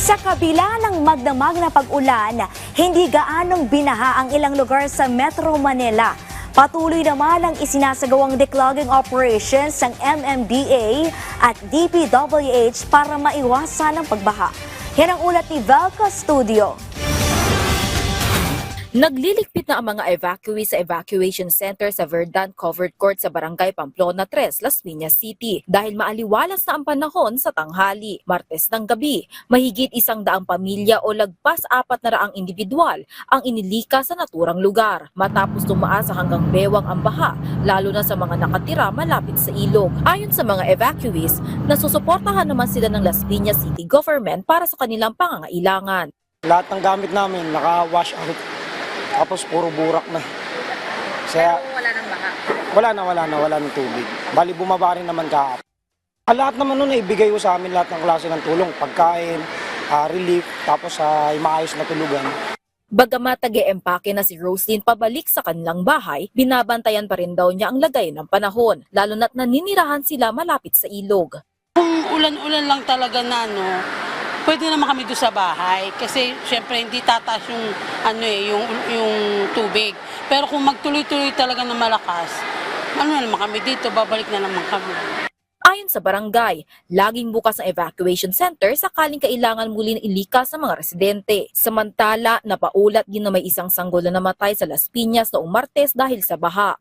Sa kabila ng magdamag na pag-ulan, hindi gaanong binaha ang ilang lugar sa Metro Manila. Patuloy naman ang isinasagawang declogging operations ng MMDA at DPWH para maiwasan ang pagbaha. Yan ang ulat ni Velka Studio. Nagliligpit na ang mga evacuee sa evacuation center sa Verdant Covered Court sa Barangay Pamplona 3, Las Piñas City dahil maaliwalas na ang panahon sa tanghali. Martes ng gabi, mahigit 100 pamilya o lagpas 400 individual ang inilika sa naturang lugar matapos tumaas hanggang bewang ang baha, lalo na sa mga nakatira malapit sa ilog. Ayon sa mga evacuees, nasusuportahan naman sila ng Las Piñas City Government para sa kanilang pangangailangan. Lahat ng gamit namin naka-wash out. Tapos puro burak na. Kaya, Wala nang baha? wala ng tubig. Bali bumaba rin naman kahapon. Lahat naman nun ibigay ko sa amin lahat ng klase ng tulong. Pagkain, relief, tapos maayos na tulugan. Bagamat tag-e-empake na si Roslyn pabalik sa kanilang bahay, binabantayan pa rin daw niya ang lagay ng panahon, lalo na't naninirahan sila malapit sa ilog. Kung ulan-ulan lang talaga na pwede naman kami doon sa bahay kasi syempre hindi tataas yung tubig. Pero kung magtuloy-tuloy talaga na malakas, naman kami dito, babalik na naman kami. Ayon sa barangay, laging bukas ang evacuation center sakaling kailangan muli ilikas sa mga residente. Samantala, napaulat din na may isang sanggol na namatay sa Las Piñas noong Martes dahil sa baha.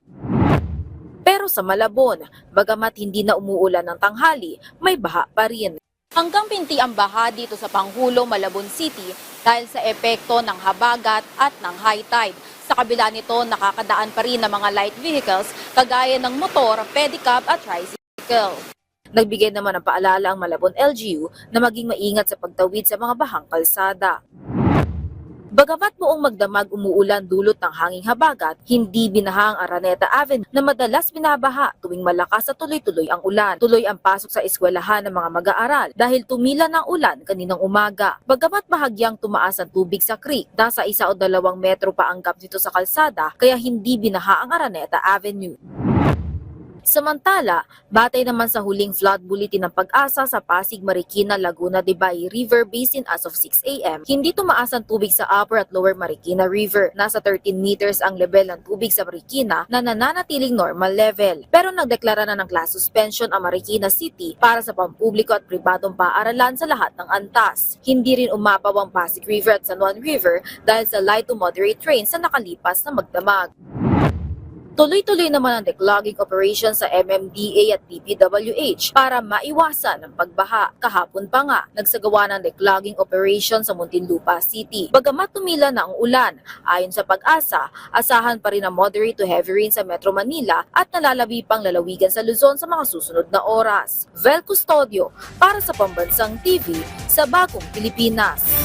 Pero sa Malabon, bagamat hindi na umuulan ng tanghali, may baha pa rin. Hanggang pinti ang baha dito sa Pangulo, Malabon City dahil sa epekto ng habagat at ng high tide. Sa kabila nito, nakakadaan pa rin ng mga light vehicles kagaya ng motor, pedicab at tricycle. Nagbigay naman ng paalala ang Malabon LGU na maging maingat sa pagtawid sa mga bahang kalsada. Bagamat buong magdamag umuulan dulot ng hanging habagat, hindi binaha ang Araneta Avenue na madalas binabaha tuwing malakas at tuloy-tuloy ang ulan. Tuloy ang pasok sa eskwelahan ng mga mag-aaral dahil tumila ng ulan kaninang umaga. Bagamat bahagyang tumaas ang tubig sa creek, nasa 1 o 2 metro pa ang gap dito sa kalsada kaya hindi binaha ang Araneta Avenue. Samantala, batay naman sa huling flood bulletin ng Pag-asa sa Pasig, Marikina, Laguna de Bay River Basin as of 6 a.m., hindi tumaas ang tubig sa Upper at Lower Marikina River. Nasa 13 meters ang level ng tubig sa Marikina na nananatiling normal level. Pero nagdeklara na ng class suspension ang Marikina City para sa pampubliko at pribadong paaralan sa lahat ng antas. Hindi rin umapaw ang Pasig River at San Juan River dahil sa light to moderate rains na nakalipas na magdamag. Tuloy-tuloy naman ang declogging operation sa MMDA at DPWH para maiwasan ang pagbaha. Kahapon pa nga, nagsagawa ng declogging operation sa Muntinlupa City. Bagamat tumila na ang ulan, ayon sa Pag-asa, asahan pa rin ang moderate to heavy rain sa Metro Manila at nalalabi pang lalawigan sa Luzon sa mga susunod na oras. Vel Custodio para sa Pambansang TV sa Bagong Pilipinas.